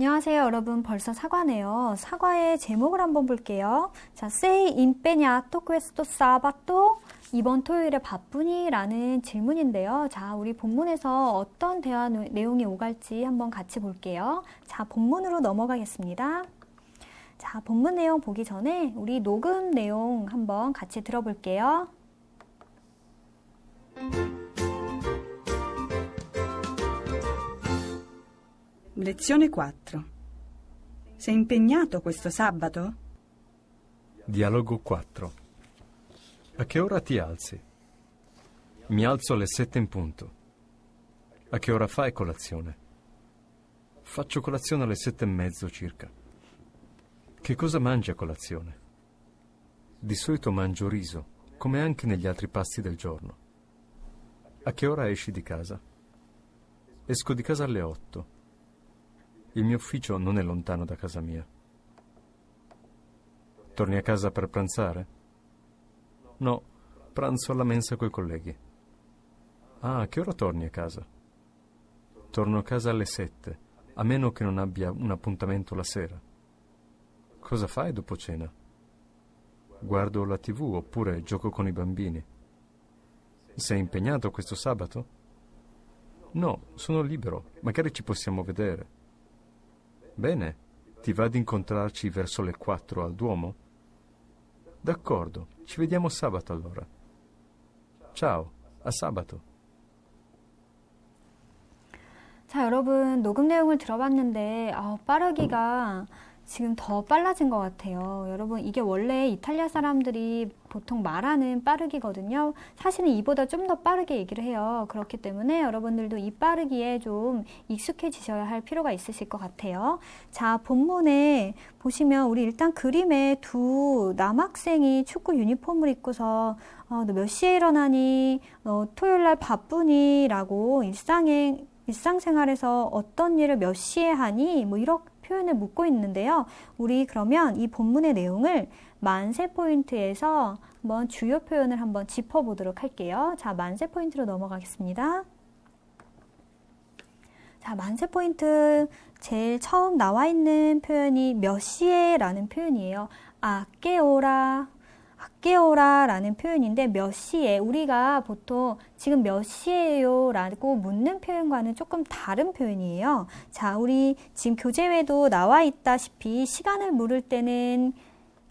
안녕하세요, 여러분. 벌써 사과네요. 사과의 제목을 한번 볼게요. 자, sei impegnato questo sabato? 이번 토요일에 바쁘니? 라는 질문인데요. 자, 우리 본문에서 어떤 대화 내용이 오갈지 한번 같이 볼게요. 자, 본문으로 넘어가겠습니다. 자, 본문 내용 보기 전에 우리 녹음 내용 한번 같이 들어볼게요. Lezione 4. Sei impegnato questo sabato? Dialogo 4. A che ora ti alzi? Mi alzo alle 7 in punto. A che ora fai colazione? Faccio colazione alle 7:30 circa. Che cosa mangi a colazione? Di solito mangio riso, come anche negli altri pasti del giorno. A che ora esci di casa? Esco di casa alle 8. Il mio ufficio non è lontano da casa mia. Torni a casa per pranzare? No, pranzo alla mensa coi colleghi. Ah, a che ora torni a casa? Torno a casa alle 7, a meno che non abbia un appuntamento la sera. Cosa fai dopo cena? Guardo la TV oppure gioco con i bambini. Sei impegnato questo sabato? No, sono libero, magari ci possiamo vedere. Bene, ti va di incontrarci verso le 4 al Duomo? D'accordo, ci vediamo sabato allora. Ciao, a sabato. 자, 여러분 녹음 내용을 들어봤는데 빠르기가 지금 더 빨라진 것 같아요. 여러분 이게 원래 이탈리아 사람들이 보통 말하는 빠르기거든요. 사실은 이보다 좀 더 빠르게 얘기를 해요. 그렇기 때문에 여러분들도 이 빠르기에 좀 익숙해지셔야 할 필요가 있으실 것 같아요. 자, 본문에 보시면 우리 일단 그림에 두 남학생이 축구 유니폼을 입고서 너 몇 시에 일어나니? 너 토요일날 바쁘니? 라고 일상생활에서 어떤 일을 몇 시에 하니? 뭐 이렇게 표현을 묻고 있는데요. 우리 그러면 이 본문의 내용을 만세 포인트에서 한번 주요 표현을 한번 짚어보도록 할게요. 자, 만세 포인트로 넘어가겠습니다. 자, 만세 포인트 제일 처음 나와 있는 표현이 몇 시에 라는 표현이에요. 아깨오라 라는 표현인데 몇 시에 우리가 보통 지금 몇 시에요 라고 묻는 표현과는 조금 다른 표현이에요. 자, 우리 지금 교재에도 나와 있다시피 시간을 물을 때는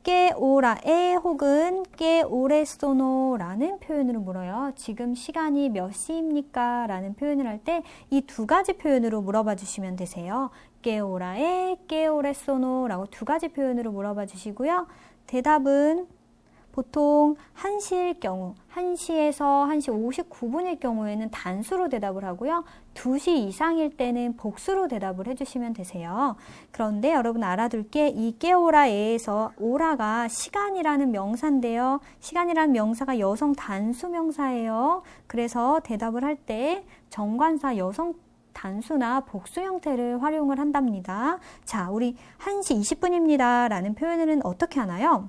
깨오라에 혹은 깨오레소노 라는 표현으로 물어요. 지금 시간이 몇 시입니까? 라는 표현을 할 때 이 두 가지 표현으로 물어봐 주시면 되세요. 깨오라에 깨오레소노 라고 두 가지 표현으로 물어봐 주시고요. 대답은 보통 1시일 경우, 1시에서 1시 59분일 경우에는 단수로 대답을 하고요. 2시 이상일 때는 복수로 대답을 해주시면 되세요. 그런데 여러분 알아둘 게 이 깨오라에서 오라가 시간이라는 명사인데요. 시간이라는 명사가 여성 단수 명사예요. 그래서 대답을 할 때 정관사 여성 단수나 복수 형태를 활용을 한답니다. 자, 우리 1시 20분입니다. 라는 표현은 어떻게 하나요?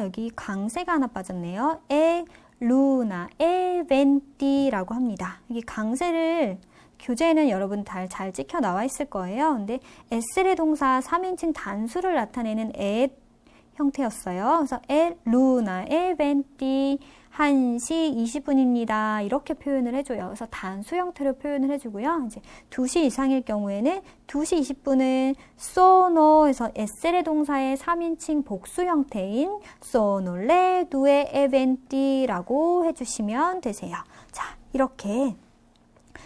여기 강세가 하나 빠졌네요. 루나, 벤티라고 합니다. 여기 강세를 교재에는 여러분 잘 찍혀 나와 있을 거예요. 근데 에스레 동사 3인칭 단수를 나타내는 형태였어요. 그래서 루나, 벤티 1시 20분입니다. 이렇게 표현을 해줘요. 그래서 단수 형태로 표현을 해주고요. 이제 2시 이상일 경우에는 2시 20분은 sono에서 에세레 동사의 3인칭 복수 형태인 sono le due eventi라고 해주시면 되세요. 자, 이렇게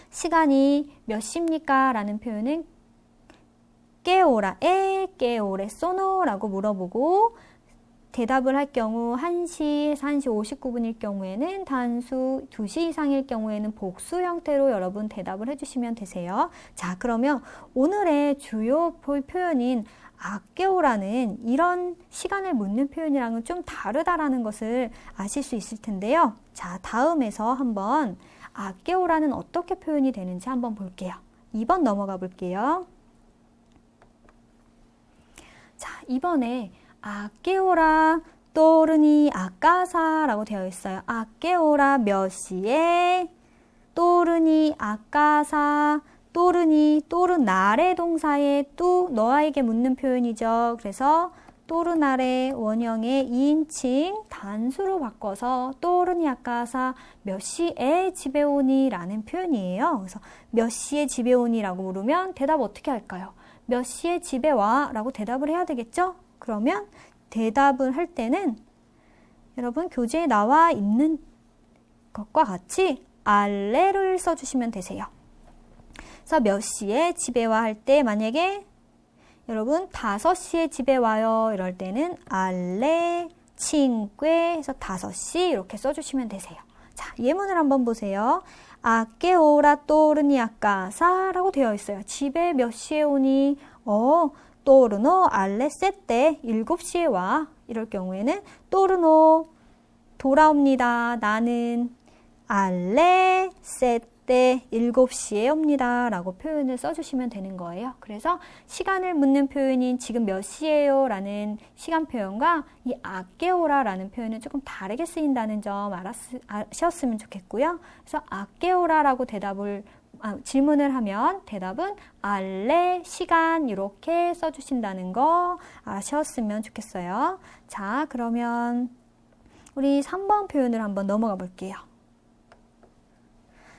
시간이 몇 시입니까? 라는 표현은 깨오레 sono라고 물어보고 대답을 할 경우 1시에서 1시 59분일 경우에는 단수, 2시 이상일 경우에는 복수 형태로 여러분 대답을 해주시면 되세요. 자, 그러면 오늘의 주요 표현인 아깨오라는 이런 시간을 묻는 표현이랑은 좀 다르다라는 것을 아실 수 있을 텐데요. 자, 다음에서 한번 아깨오라는 어떻게 표현이 되는지 한번 볼게요. 2번 넘어가 볼게요. 자, 이번에 아깨오라 또르니 아까사라고 되어 있어요. 아깨오라 몇 시에 또르니 아까사 또르니, 또르나레 동사에 또 너에게 묻는 표현이죠. 그래서 또르나레 원형의 2인칭 단수로 바꿔서 또르니 아까사 몇 시에 집에 오니 라는 표현이에요. 그래서 몇 시에 집에 오니 라고 물으면 대답 어떻게 할까요? 몇 시에 집에 와 라고 대답을 해야 되겠죠? 그러면 대답을 할 때는 여러분 교재에 나와 있는 것과 같이 알레를 써주시면 되세요. 그래서 몇 시에 집에 와 할 때 만약에 여러분 5시에 집에 와요 이럴 때는 알레 칭que 해서 5시 이렇게 써주시면 되세요. 자, 예문을 한번 보세요. 아께 오라 또르니 아까사 라고 되어 있어요. 집에 몇 시에 오니? 또르노 알레 세때 7시에 와. 이럴 경우에는 또르노 돌아옵니다. 나는 알레 세때 7시에 옵니다 라고 표현을 써주시면 되는 거예요. 그래서 시간을 묻는 표현인 지금 몇 시에요 라는 시간 표현과 이 아깨오라 라는 표현은 조금 다르게 쓰인다는 점 아셨으면 좋겠고요. 그래서 아깨오라 라고 질문을 하면 대답은 알레 시간 이렇게 써주신다는 거 아셨으면 좋겠어요. 자, 그러면 우리 3번 표현을 한번 넘어가 볼게요.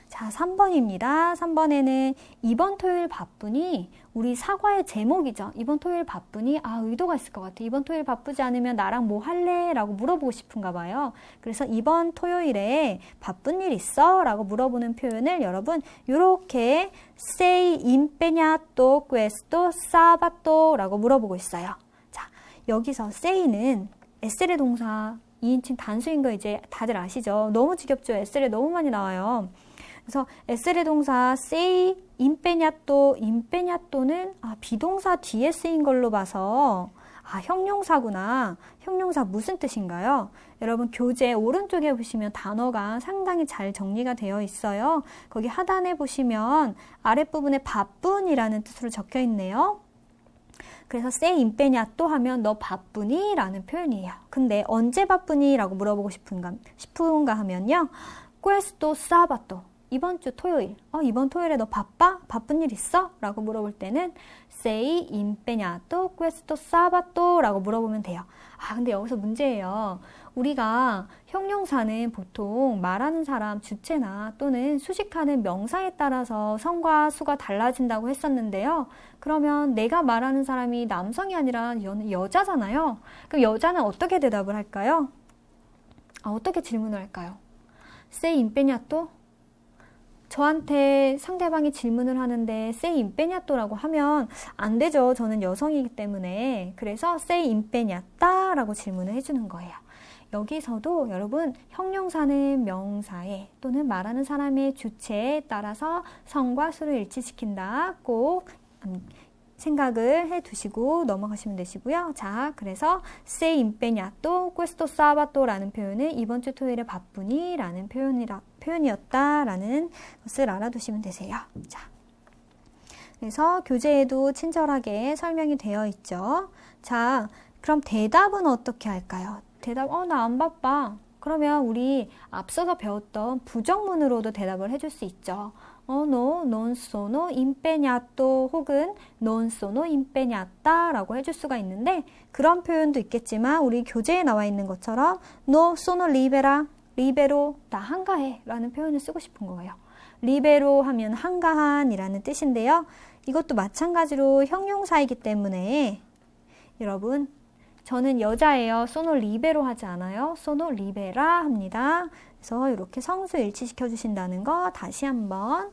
자, 3번입니다. 3번에는 이번 토요일 바쁘니 우리 사과의 제목이죠. 이번 토요일 바쁘니 의도가 있을 것 같아. 이번 토요일 바쁘지 않으면 나랑 뭐 할래? 라고 물어보고 싶은가 봐요. 그래서 이번 토요일에 바쁜 일 있어? 라고 물어보는 표현을 여러분 이렇게 sei impegnato questo sabato 라고 물어보고 있어요. 자, 여기서 sei는 에세레 동사 2인칭 단수인 거 이제 다들 아시죠? 너무 지겹죠? 에세레 너무 많이 나와요. 그래서 에세레 동사 sei impegnato는 비동사 뒤에 쓰인 걸로 봐서 형용사구나. 형용사 무슨 뜻인가요? 여러분 교재 오른쪽에 보시면 단어가 상당히 잘 정리가 되어 있어요. 거기 하단에 보시면 아랫부분에 바쁜이라는 뜻으로 적혀 있네요. 그래서 sei impegnato 하면 너 바쁘니? 라는 표현이에요. 근데 언제 바쁘니? 라고 물어보고 싶은가 하면요. questo sabato 이번 주 토요일, 이번 토요일에 너 바빠? 바쁜 일 있어? 라고 물어볼 때는 sei impegnato questo sabato 라고 물어보면 돼요. 근데 여기서 문제예요. 우리가 형용사는 보통 말하는 사람 주체나 또는 수식하는 명사에 따라서 성과 수가 달라진다고 했었는데요. 그러면 내가 말하는 사람이 남성이 아니라 여자잖아요. 그럼 여자는 어떻게 대답을 할까요? 어떻게 질문을 할까요? sei impegnato? 저한테 상대방이 질문을 하는데 sei impegnato 라고 하면 안 되죠. 저는 여성이기 때문에. 그래서 sei impegnata 라고 질문을 해주는 거예요. 여기서도 여러분 형용사는 명사에 또는 말하는 사람의 주체에 따라서 성과 수를 일치시킨다. 꼭 생각을 해두시고 넘어가시면 되시고요. 자, 그래서 sei impegnato questo sabato 라는 표현은 이번 주 토요일에 바쁘니? 라는 표현이었다라는 것을 알아두시면 되세요. 자, 그래서 교재에도 친절하게 설명이 되어 있죠. 자, 그럼 대답은 어떻게 할까요? 대답, 나 안 바빠. 그러면 우리 앞서서 배웠던 부정문으로도 대답을 해줄 수 있죠. no, non sono impegnato 혹은 non sono impegnata 라고 해줄 수가 있는데 그런 표현도 있겠지만 우리 교재에 나와 있는 것처럼 no sono libera, libero, 나 한가해 라는 표현을 쓰고 싶은 거예요. libero 하면 한가한 이라는 뜻인데요. 이것도 마찬가지로 형용사이기 때문에 여러분 저는 여자예요. sono libero 하지 않아요. sono libera 합니다. 그래서 이렇게 성수 일치시켜 주신다는 거 다시 한번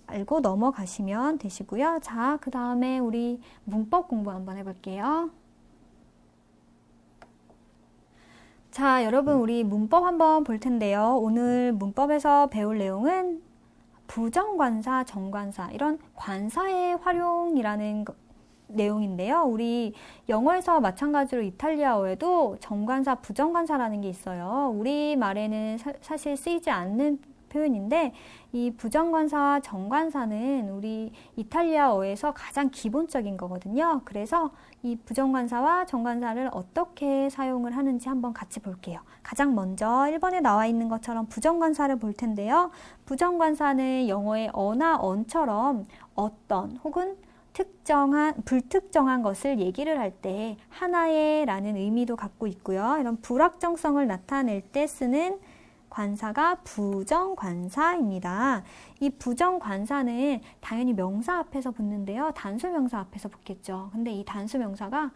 알고 넘어가시면 되시고요. 자, 그 다음에 우리 문법 공부 한번 해볼게요. 자, 여러분 우리 문법 한번 볼 텐데요. 오늘 문법에서 배울 내용은 부정관사, 정관사 이런 관사의 활용이라는 내용인데요. 우리 영어에서 마찬가지로 이탈리아어에도 정관사, 부정관사라는 게 있어요. 우리말에는 사실 쓰이지 않는 표현인데 이 부정관사와 정관사는 우리 이탈리아어에서 가장 기본적인 거거든요. 그래서 이 부정관사와 정관사를 어떻게 사용을 하는지 한번 같이 볼게요. 가장 먼저 1번에 나와 있는 것처럼 부정관사를 볼 텐데요. 부정관사는 영어의 어나 언처럼 어떤 혹은 불특정한 것을 얘기를 할 때 하나의 라는 의미도 갖고 있고요. 이런 불확정성을 나타낼 때 쓰는 관사가 부정관사입니다. 이 부정관사는 당연히 명사 앞에서 붙는데요. 단수명사 앞에서 붙겠죠. 근데 이 단수명사가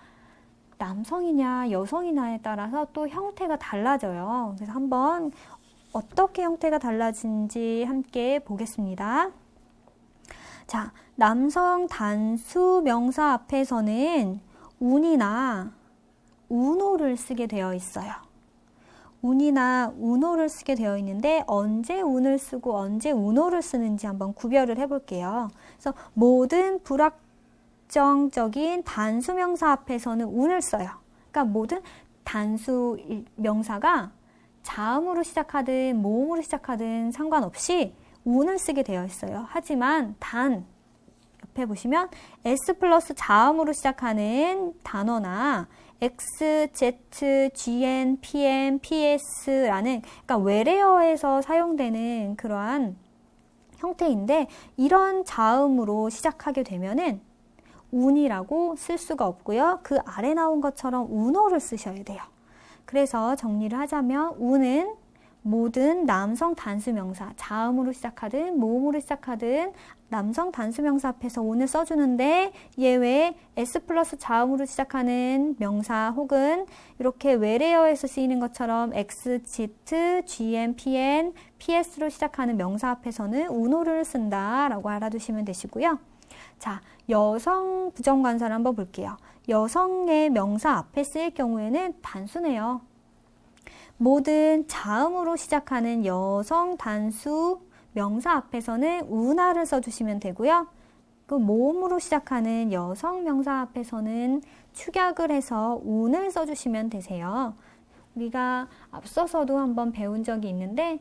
남성이냐 여성이냐에 따라서 또 형태가 달라져요. 그래서 한번 어떻게 형태가 달라진지 함께 보겠습니다. 자, 남성 단수 명사 앞에서는 운이나 운호를 쓰게 되어 있어요. 운이나 운호를 쓰게 되어 있는데 언제 운을 쓰고 언제 운호를 쓰는지 한번 구별을 해볼게요. 그래서 모든 불확정적인 단수 명사 앞에서는 운을 써요. 그러니까 모든 단수 명사가 자음으로 시작하든 모음으로 시작하든 상관없이 운을 쓰게 되어 있어요. 하지만 옆에 보시면 S 플러스 자음으로 시작하는 단어나 X, Z, GN, PM, PS라는 그러니까 외래어에서 사용되는 그러한 형태인데 이런 자음으로 시작하게 되면은 운이라고 쓸 수가 없고요. 그 아래 나온 것처럼 운호를 쓰셔야 돼요. 그래서 정리를 하자면 운은 모든 남성 단수명사, 자음으로 시작하든 모음으로 시작하든 남성 단수명사 앞에서 운을 써주는데 예외 S 플러스 자음으로 시작하는 명사 혹은 이렇게 외래어에서 쓰이는 것처럼 X, Z, GN, PN, PS로 시작하는 명사 앞에서는 운호를 쓴다라고 알아두시면 되시고요. 자, 여성 부정관사를 한번 볼게요. 여성의 명사 앞에 쓰일 경우에는 단수네요. 모든 자음으로 시작하는 여성 단수 명사 앞에서는 운하를 써주시면 되고요. 그 모음으로 시작하는 여성 명사 앞에서는 축약을 해서 운을 써주시면 되세요. 우리가 앞서서도 한번 배운 적이 있는데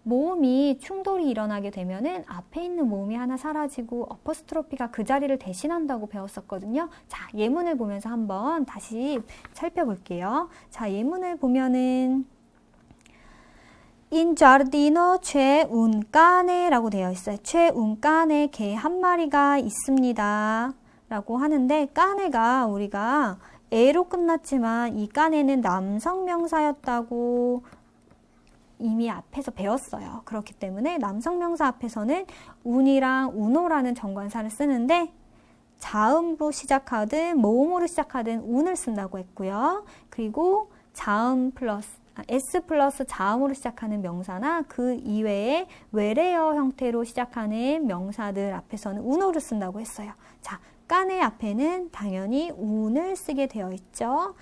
모음이 충돌이 일어나게 되면은 앞에 있는 모음이 하나 사라지고 어퍼스트로피가 그 자리를 대신한다고 배웠었거든요. 자, 예문을 보면서 한번 다시 살펴볼게요. 자, 예문을 보면은 In giardino c'è un cane 라고 되어 있어요. c'è un cane 개 한 마리가 있습니다 라고 하는데 cane가 우리가 에로 끝났지만 이 cane는 남성 명사였다고 이미 앞에서 배웠어요. 그렇기 때문에 남성 명사 앞에서는 운이랑 운호라는 정관사를 쓰는데 자음으로 시작하든 모음으로 시작하든 운을 쓴다고 했고요. 그리고 S 플러스 자음으로 시작하는 명사나 그 이외에 외래어 형태로 시작하는 명사들 앞에서는 운호를 쓴다고 했어요. 자, 깐의 앞에는 당연히 운을 쓰게 되어 있죠.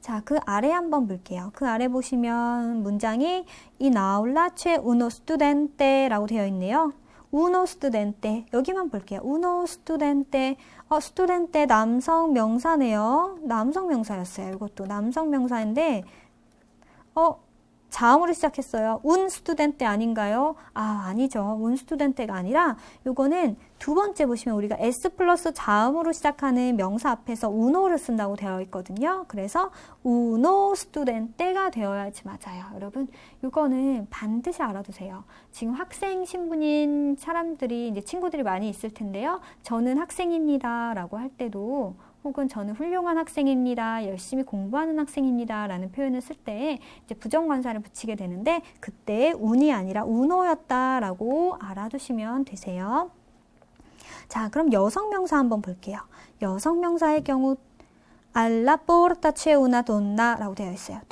자, 그 아래 한번 볼게요. 그 아래 보시면 문장이 In aula c'è uno studente 라고 되어 있네요. uno studente 여기만 볼게요. uno studente studente 남성 명사네요. 남성 명사였어요. 이것도 남성 명사인데 자음으로 시작했어요. 운 스튜덴테 아닌가요? 아니죠. 운 스튜덴테가 아니라 요거는 두 번째 보시면 우리가 S 플러스 자음으로 시작하는 명사 앞에서 운호를 쓴다고 되어 있거든요. 그래서 우노 스튜덴테가 되어야지 맞아요. 여러분, 요거는 반드시 알아두세요. 지금 학생 신분인 사람들이 이제 친구들이 많이 있을 텐데요. 저는 학생입니다 라고 할 때도 혹은 저는 훌륭한 학생입니다. 열심히 공부하는 학생입니다. 라는 표현을 쓸 때 이제 부정관사를 붙이게 되는데 그때 운이 아니라 운호였다라고 알아두시면 되세요. 자, 그럼 여성명사 한번 볼게요. 여성명사의 경우 alla porta c'è una donna 라고 되어 있어요.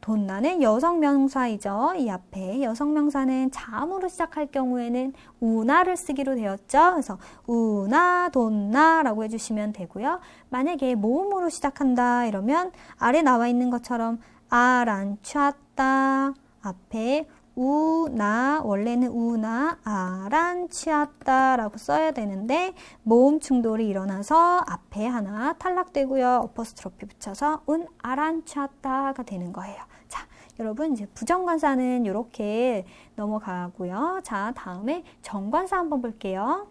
donna는 여성명사이죠. 이 앞에 여성명사는 자음으로 시작할 경우에는 una를 쓰기로 되었죠. 그래서 una donna 라고 해주시면 되고요. 만약에 모음으로 시작한다 이러면 아래 나와 있는 것처럼 aranciata 앞에 우나 원래는 우나 아란치았다 라고 써야 되는데 모음 충돌이 일어나서 앞에 하나 탈락되고요. 어퍼스트로피 붙여서 운 아란치았다가 되는 거예요. 자, 여러분 이제 부정관사는 이렇게 넘어가고요. 자, 다음에 정관사 한번 볼게요.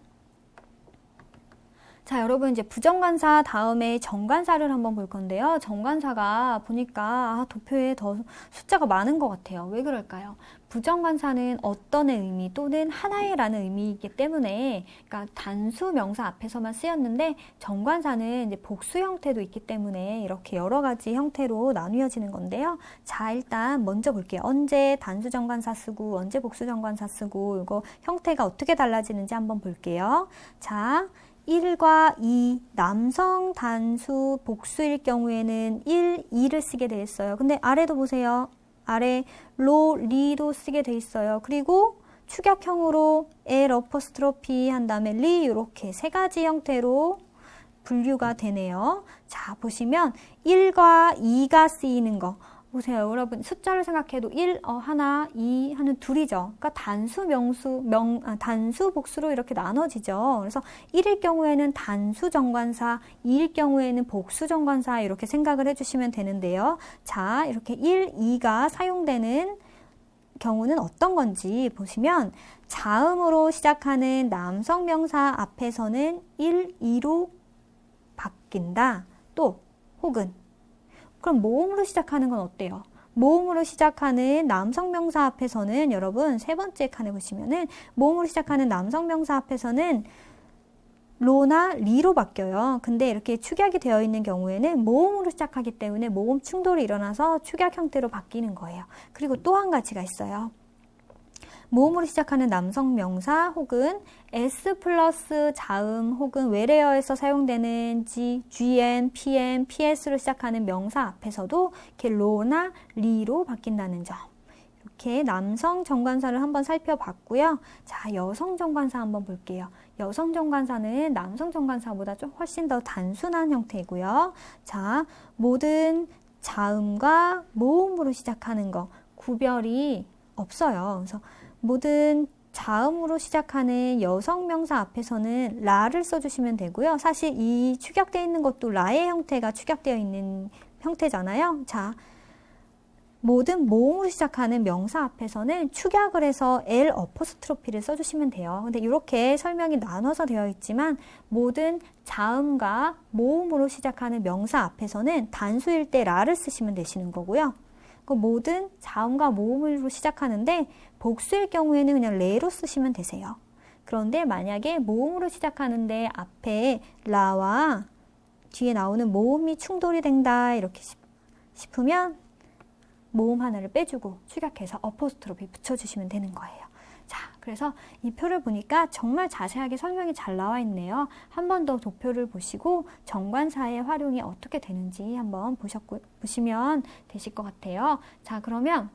자, 여러분 이제 부정관사 다음에 정관사를 한번 볼 건데요. 정관사가 보니까 도표에 더 숫자가 많은 것 같아요. 왜 그럴까요? 부정관사는 어떤의 의미 또는 하나의라는 의미이기 때문에, 그러니까 단수 명사 앞에서만 쓰였는데 정관사는 이제 복수 형태도 있기 때문에 이렇게 여러 가지 형태로 나뉘어지는 건데요. 자, 일단 먼저 볼게요. 언제 단수 정관사 쓰고 언제 복수 정관사 쓰고 이거 형태가 어떻게 달라지는지 한번 볼게요. 자, 1과 2, 남성 단수 복수일 경우에는 1, 2를 쓰게 돼 있어요. 근데 아래도 보세요. 아래 로, 리도 쓰게 돼 있어요. 그리고 축약형으로 L 어퍼스트로피 한 다음에 리 이렇게 세 가지 형태로 분류가 되네요. 자, 보시면 1과 2가 쓰이는 거. 보세요. 여러분 숫자를 생각해도 1, 하나, 2 하는 둘이죠. 그러니까 단수, 단수, 복수로 이렇게 나눠지죠. 그래서 1일 경우에는 단수 정관사, 2일 경우에는 복수 정관사 이렇게 생각을 해주시면 되는데요. 자, 이렇게 1, 2가 사용되는 경우는 어떤 건지 보시면 자음으로 시작하는 남성 명사 앞에서는 1, 2로 바뀐다. 또 혹은 그럼 모음으로 시작하는 건 어때요? 모음으로 시작하는 남성 명사 앞에서는 여러분 세 번째 칸에 보시면은 모음으로 시작하는 남성 명사 앞에서는 로나 리로 바뀌어요. 근데 이렇게 축약이 되어 있는 경우에는 모음으로 시작하기 때문에 모음 충돌이 일어나서 축약 형태로 바뀌는 거예요. 그리고 또 한 가지가 있어요. 모음으로 시작하는 남성 명사 혹은 S 플러스 자음 혹은 외래어에서 사용되는 G, GN, PM, PS로 시작하는 명사 앞에서도 이렇게 로나 리로 바뀐다는 점. 이렇게 남성 정관사를 한번 살펴봤고요. 자, 여성 정관사 한번 볼게요. 여성 정관사는 남성 정관사보다 좀 훨씬 더 단순한 형태이고요. 자, 모든 자음과 모음으로 시작하는 거 구별이 없어요. 그래서 모든 자음으로 시작하는 여성 명사 앞에서는 라를 써주시면 되고요. 사실 이 축약되어 있는 것도 라의 형태가 축약되어 있는 형태잖아요. 자, 모든 모음으로 시작하는 명사 앞에서는 축약을 해서 L 어퍼스트로피를 써주시면 돼요. 근데 이렇게 설명이 나눠서 되어 있지만 모든 자음과 모음으로 시작하는 명사 앞에서는 단수일 때 라를 쓰시면 되시는 거고요. 모든 자음과 모음으로 시작하는데 복수일 경우에는 그냥 레로 쓰시면 되세요. 그런데 만약에 모음으로 시작하는데 앞에 라와 뒤에 나오는 모음이 충돌이 된다 이렇게 싶으면 모음 하나를 빼주고 축약해서 어포스트로피 붙여주시면 되는 거예요. 자, 그래서 이 표를 보니까 정말 자세하게 설명이 잘 나와 있네요. 한 번 더 도표를 보시고 정관사의 활용이 어떻게 되는지 한번 보시면 되실 것 같아요. 자, 그러면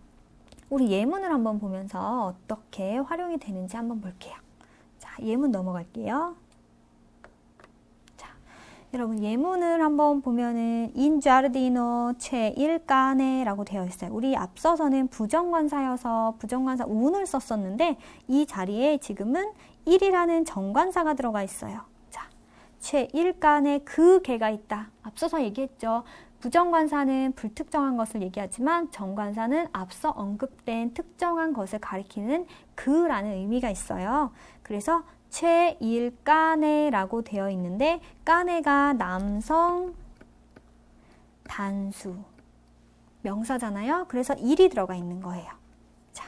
우리 예문을 한번 보면서 어떻게 활용이 되는지 한번 볼게요. 자, 예문 넘어갈게요. 여러분 예문을 한번 보면은 in giardino c'è il cane라고 되어 있어요. 우리 앞서서는 부정관사여서 부정관사 un을 썼었는데 이 자리에 지금은 1이라는 정관사가 들어가 있어요. 자, c'è il cane 그 개가 있다. 앞서서 얘기했죠. 부정관사는 불특정한 것을 얘기하지만 정관사는 앞서 언급된 특정한 것을 가리키는 그라는 의미가 있어요. 그래서 c'è il cane라고 되어 있는데 까네가 남성 단수 명사잖아요. 그래서 일이 들어가 있는 거예요. 자,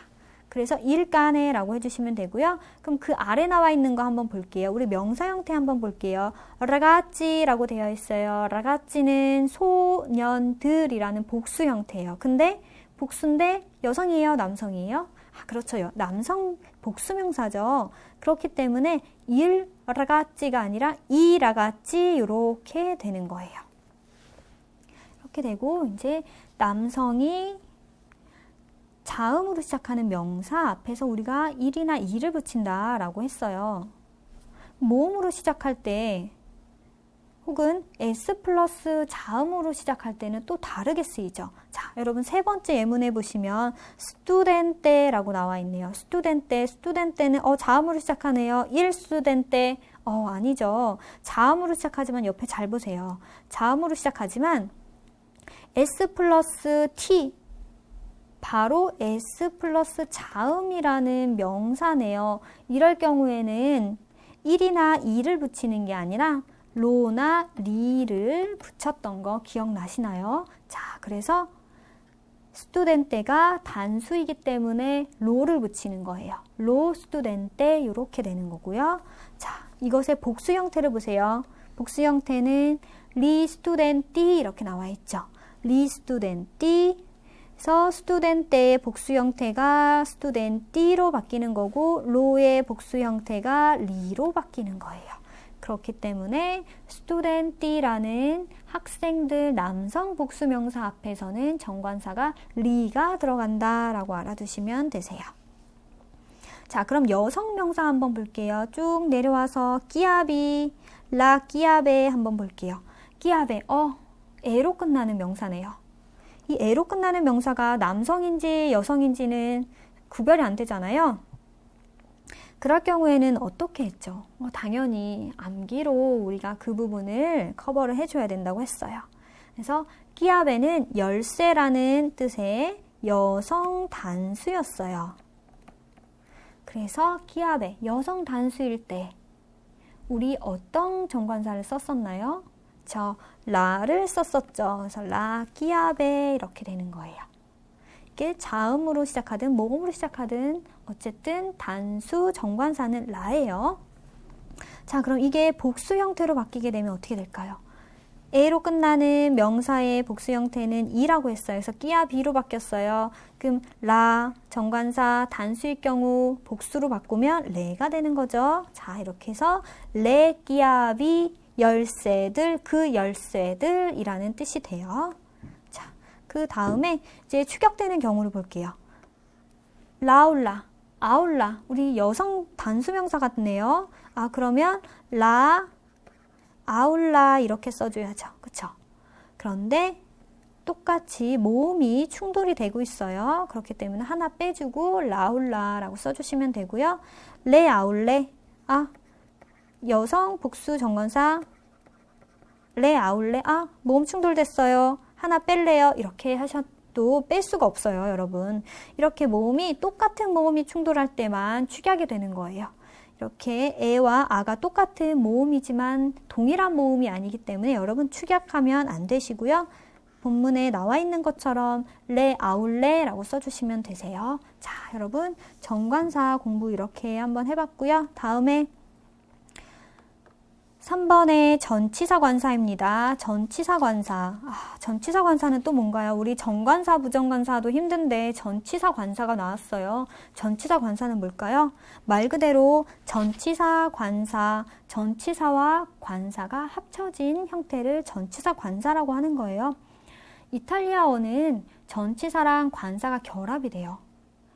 그래서 il cane라고 해주시면 되고요. 그럼 그 아래 나와 있는 거 한번 볼게요. 우리 명사 형태 한번 볼게요. ragazzi라고 되어 있어요. ragazzi는 소년들이라는 복수 형태예요. 근데 복수인데 여성이에요, 남성이에요? 그렇죠. 남성 복수명사죠. 그렇기 때문에 il ragazzi가 아니라 i ragazzi 이렇게 되는 거예요. 이렇게 되고 이제 남성이 자음으로 시작하는 명사 앞에서 우리가 일이나 이를 붙인다라고 했어요. 모음으로 시작할 때 혹은 S 플러스 자음으로 시작할 때는 또 다르게 쓰이죠. 자, 여러분 세 번째 예문에 보시면 studente라고 나와 있네요. studente는 자음으로 시작하네요. il studente. 아니죠. 자음으로 시작하지만 옆에 잘 보세요. 자음으로 시작하지만 S 플러스 T 바로 s 플러스 자음이라는 명사네요. 이럴 경우에는 1이나 2를 붙이는 게 아니라 로나 리를 붙였던 거 기억나시나요? 자, 그래서 스투덴테가 단수이기 때문에 로를 붙이는 거예요. 로 스투덴테 이렇게 되는 거고요. 자, 이것의 복수 형태를 보세요. 복수 형태는 리 스투덴티 이렇게 나와 있죠. 리 스투덴티. 그래서 스투덴테의 복수 형태가 스투덴티로 바뀌는 거고 로의 복수 형태가 리로 바뀌는 거예요. 그렇기 때문에 스투덴티라는 학생들 남성 복수 명사 앞에서는 정관사가 리가 들어간다라고 알아두시면 되세요. 자, 그럼 여성 명사 한번 볼게요. 쭉 내려와서 끼아비, 라 끼아베 한번 볼게요. 끼아베, 에로 끝나는 명사네요. 이 에로 끝나는 명사가 남성인지 여성인지는 구별이 안 되잖아요. 그럴 경우에는 어떻게 했죠? 당연히 암기로 우리가 그 부분을 커버를 해줘야 된다고 했어요. 그래서 끼아베는 열쇠라는 뜻의 여성 단수였어요. 그래서 끼아베, 여성 단수일 때 우리 어떤 정관사를 썼었나요? 저 라를 썼었죠. 그래서 라 끼아베 이렇게 되는 거예요. 이게 자음으로 시작하든 모음으로 시작하든 어쨌든 단수 정관사는 라예요. 자, 그럼 이게 복수 형태로 바뀌게 되면 어떻게 될까요? 에로 끝나는 명사의 복수 형태는 이라고 했어요. 그래서 끼아비로 바뀌었어요. 그럼 라 정관사 단수일 경우 복수로 바꾸면 레가 되는 거죠. 자, 이렇게 해서 레 끼아비 열쇠들, 그 열쇠들이라는 뜻이 돼요. 자, 그 다음에 이제 추격되는 경우를 볼게요. 라울라, 아울라, 우리 여성 단수명사 같네요. 아, 그러면 라, 아울라 이렇게 써줘야죠. 그쵸? 그런데 똑같이 모음이 충돌이 되고 있어요. 그렇기 때문에 하나 빼주고 라울라라고 써주시면 되고요. 레, 아울레, 여성 복수 정관사 레 아울레 모음 충돌됐어요. 하나 뺄래요. 이렇게 하셔도 뺄 수가 없어요, 여러분. 이렇게 모음이 똑같은 모음이 충돌할 때만 축약이 되는 거예요. 이렇게 에와 아가 똑같은 모음이지만 동일한 모음이 아니기 때문에 여러분 축약하면 안 되시고요. 본문에 나와 있는 것처럼 레 아울레라고 써주시면 되세요. 자, 여러분 정관사 공부 이렇게 한번 해봤고요. 다음에 3번의 전치사 관사입니다. 전치사 관사. 전치사 관사는 또 뭔가요? 우리 정관사, 부정관사도 힘든데 전치사 관사가 나왔어요. 전치사 관사는 뭘까요? 말 그대로 전치사 관사, 전치사와 관사가 합쳐진 형태를 전치사 관사라고 하는 거예요. 이탈리아어는 전치사랑 관사가 결합이 돼요.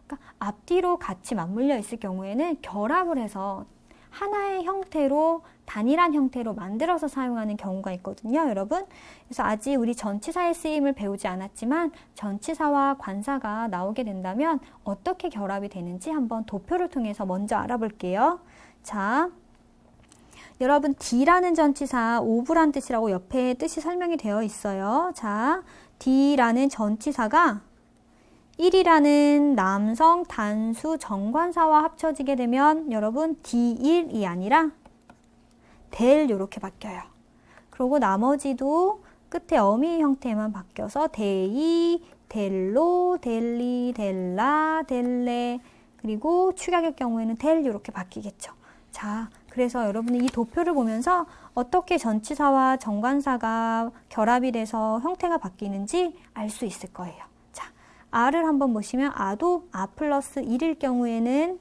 그러니까 앞뒤로 같이 맞물려 있을 경우에는 결합을 해서 하나의 형태로 단일한 형태로 만들어서 사용하는 경우가 있거든요, 여러분. 그래서 아직 우리 전치사의 쓰임을 배우지 않았지만 전치사와 관사가 나오게 된다면 어떻게 결합이 되는지 한번 도표를 통해서 먼저 알아볼게요. 자, 여러분 D라는 전치사 오브란 뜻이라고 옆에 뜻이 설명이 되어 있어요. 자, D라는 전치사가 1이라는 남성 단수 정관사와 합쳐지게 되면 여러분 D1이 아니라 델 이렇게 바뀌어요. 그리고 나머지도 끝에 어미 형태만 바뀌어서 데이, 델로, 델리, 델라, 델레 그리고 축약의 경우에는 델 이렇게 바뀌겠죠. 자, 그래서 여러분이 이 도표를 보면서 어떻게 전치사와 정관사가 결합이 돼서 형태가 바뀌는지 알 수 있을 거예요. 아를 한번 보시면 아도 아 플러스 1일 경우에는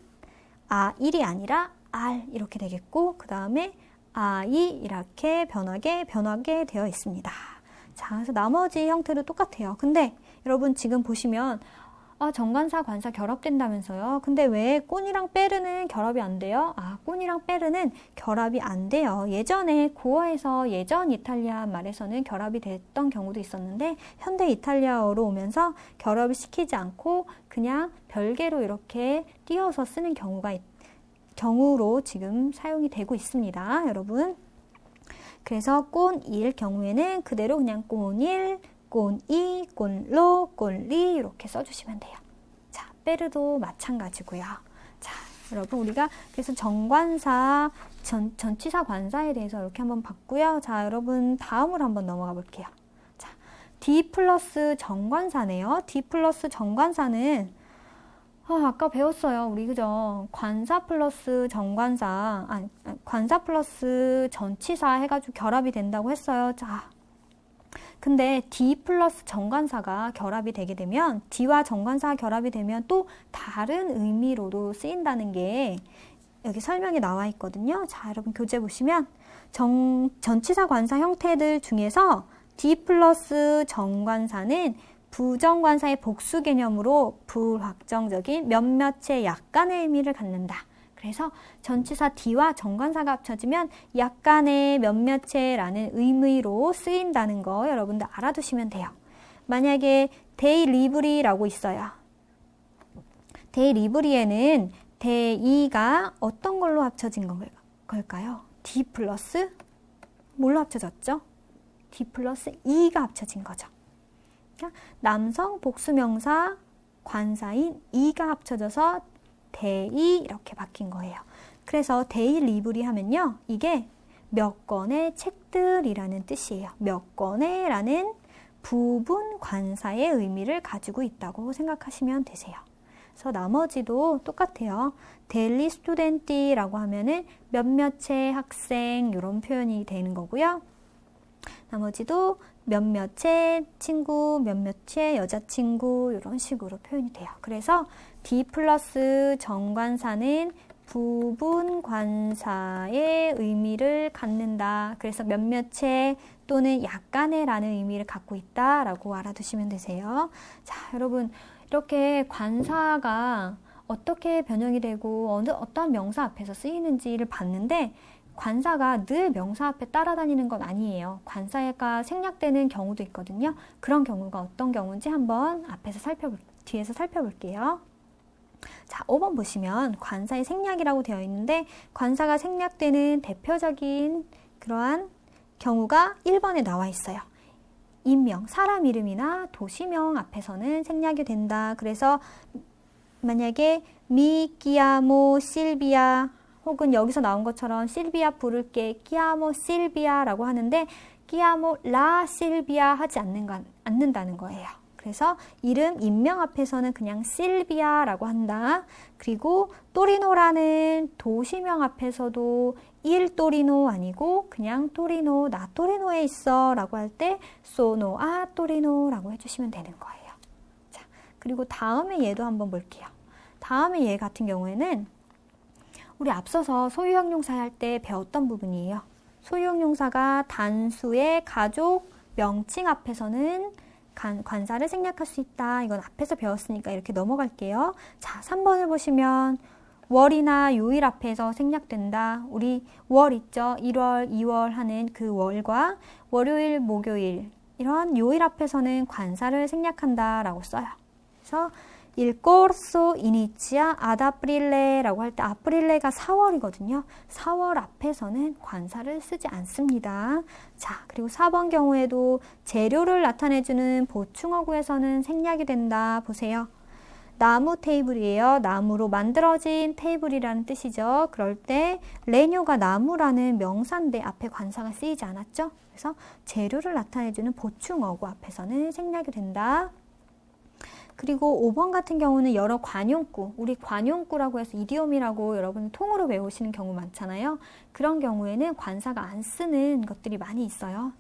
아 1이 아니라 알 이렇게 되겠고 그 다음에 아이 이렇게 변하게 되어 있습니다. 자, 그래서 나머지 형태도 똑같아요. 근데 여러분 지금 보시면 정관사 관사 결합된다면서요. 근데 왜 꼰이랑 빼르는 결합이 안 돼요? 꼰이랑 빼르는 결합이 안 돼요. 예전에 고어에서 예전 이탈리아 말에서는 결합이 됐던 경우도 있었는데 현대 이탈리아어로 오면서 결합을 시키지 않고 그냥 별개로 이렇게 띄어서 쓰는 경우로 지금 사용이 되고 있습니다, 여러분. 그래서 꼰일 경우에는 그대로 그냥 꼰일, 꼰이, 꼰로, 꼰리 이렇게 써주시면 돼요. 자, 빼르도 마찬가지고요. 자, 여러분 우리가 그래서 정관사, 전치사 관사에 대해서 이렇게 한번 봤고요. 자, 여러분 다음으로 한번 넘어가 볼게요. 자, D 플러스 정관사네요. D 플러스 정관사는 아까 배웠어요. 우리 그죠? 관사 플러스 정관사, 관사 플러스 전치사 해가지고 결합이 된다고 했어요. 자, 근데 D 플러스 정관사가 결합이 되게 되면 D와 정관사가 결합이 되면 또 다른 의미로도 쓰인다는 게 여기 설명에 나와 있거든요. 자, 여러분 교재 보시면 전치사 관사 형태들 중에서 D 플러스 정관사는 부정관사의 복수 개념으로 불확정적인 몇몇의 약간의 의미를 갖는다. 그래서 전치사 D와 정관사가 합쳐지면 약간의 몇몇의라는 의미로 쓰인다는 거 여러분들 알아두시면 돼요. 만약에 데이 리브리라고 있어요. 데이 리브리에는 데이가 어떤 걸로 합쳐진 걸까요? D 플러스 뭘로 합쳐졌죠? D 플러스 E가 합쳐진 거죠. 남성 복수명사 관사인 이가 합쳐져서 데이 이렇게 바뀐 거예요. 그래서 데이 리브리 하면요. 이게 몇 권의 책들이라는 뜻이에요. 몇 권의 라는 부분 관사의 의미를 가지고 있다고 생각하시면 되세요. 그래서 나머지도 똑같아요. 데일리 스튜덴티라고 하면은 몇몇의 학생 이런 표현이 되는 거고요. 나머지도 몇몇의 친구, 몇몇의 여자친구 이런 식으로 표현이 돼요. 그래서 D 플러스 정관사는 부분 관사의 의미를 갖는다. 그래서 몇몇의 또는 약간의 라는 의미를 갖고 있다라고 알아두시면 되세요. 자, 여러분 이렇게 관사가 어떻게 변형이 되고 어떠한 명사 앞에서 쓰이는지를 봤는데 관사가 늘 명사 앞에 따라다니는 건 아니에요. 관사가 생략되는 경우도 있거든요. 그런 경우가 어떤 경우인지 한번 뒤에서 살펴볼게요. 자, 5번 보시면 관사의 생략이라고 되어 있는데 관사가 생략되는 대표적인 그러한 경우가 1번에 나와 있어요. 인명, 사람 이름이나 도시명 앞에서는 생략이 된다. 그래서 만약에 미키아모 실비아 혹은 여기서 나온 것처럼 실비아 부를게 키아모 실비아라고 하는데 키아모 라 실비아 하지 않는다는 거예요. 그래서 이름, 인명 앞에서는 그냥 실비아라고 한다. 그리고 토리노라는 도시명 앞에서도 일 토리노 아니고 그냥 토리노, 나 토리노에 있어 라고 할 때 소노 아 토리노라고 해주시면 되는 거예요. 자, 그리고 다음에 얘도 한번 볼게요. 다음에 얘 같은 경우에는 우리 앞서서 소유형용사 할 때 배웠던 부분이에요. 소유형용사가 단수의 가족, 명칭 앞에서는 관사를 생략할 수 있다. 이건 앞에서 배웠으니까 이렇게 넘어갈게요. 자, 3번을 보시면 월이나 요일 앞에서 생략된다. 우리 월 있죠? 1월, 2월 하는 그 월과 월요일, 목요일 이런 요일 앞에서는 관사를 생략한다 라고 써요. 그래서 Il corso inizia ad aprile.라고 할 때 아프릴레가 4월이거든요. 4월 앞에서는 관사를 쓰지 않습니다. 자, 그리고 4번 경우에도 재료를 나타내주는 보충어구에서는 생략이 된다. 보세요. 나무 테이블이에요. 나무로 만들어진 테이블이라는 뜻이죠. 그럴 때 레뇨가 나무라는 명사인데 앞에 관사가 쓰이지 않았죠. 그래서 재료를 나타내주는 보충어구 앞에서는 생략이 된다. 그리고 5번 같은 경우는 여러 관용구, 우리 관용구라고 해서 이디옴이라고 여러분 통으로 외우시는 경우 많잖아요. 그런 경우에는 관사가 안 쓰는 것들이 많이 있어요.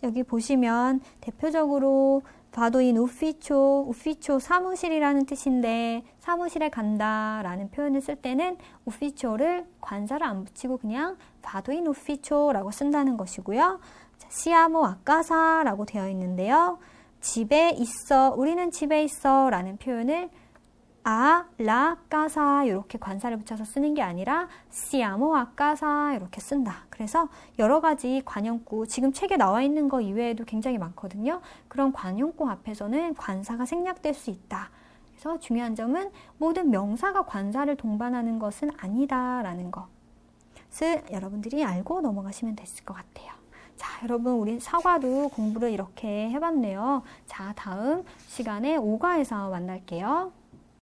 여기 보시면 대표적으로 바도인 우피초 사무실이라는 뜻인데 사무실에 간다 라는 표현을 쓸 때는 우피초를 관사를 안 붙이고 그냥 바도인 우피초라고 쓴다는 것이고요. 시아모 아까사 라고 되어 있는데요. 집에 있어, 우리는 집에 있어 라는 표현을 라, 까사 이렇게 관사를 붙여서 쓰는 게 아니라 시아모 아까사 이렇게 쓴다. 그래서 여러 가지 관용구, 지금 책에 나와 있는 거 이외에도 굉장히 많거든요. 그런 관용구 앞에서는 관사가 생략될 수 있다. 그래서 중요한 점은 모든 명사가 관사를 동반하는 것은 아니다라는 것을 여러분들이 알고 넘어가시면 됐을 것 같아요. 자, 여러분, 우리 사과도 공부를 이렇게 해봤네요. 자, 다음 시간에 5과에서 만날게요.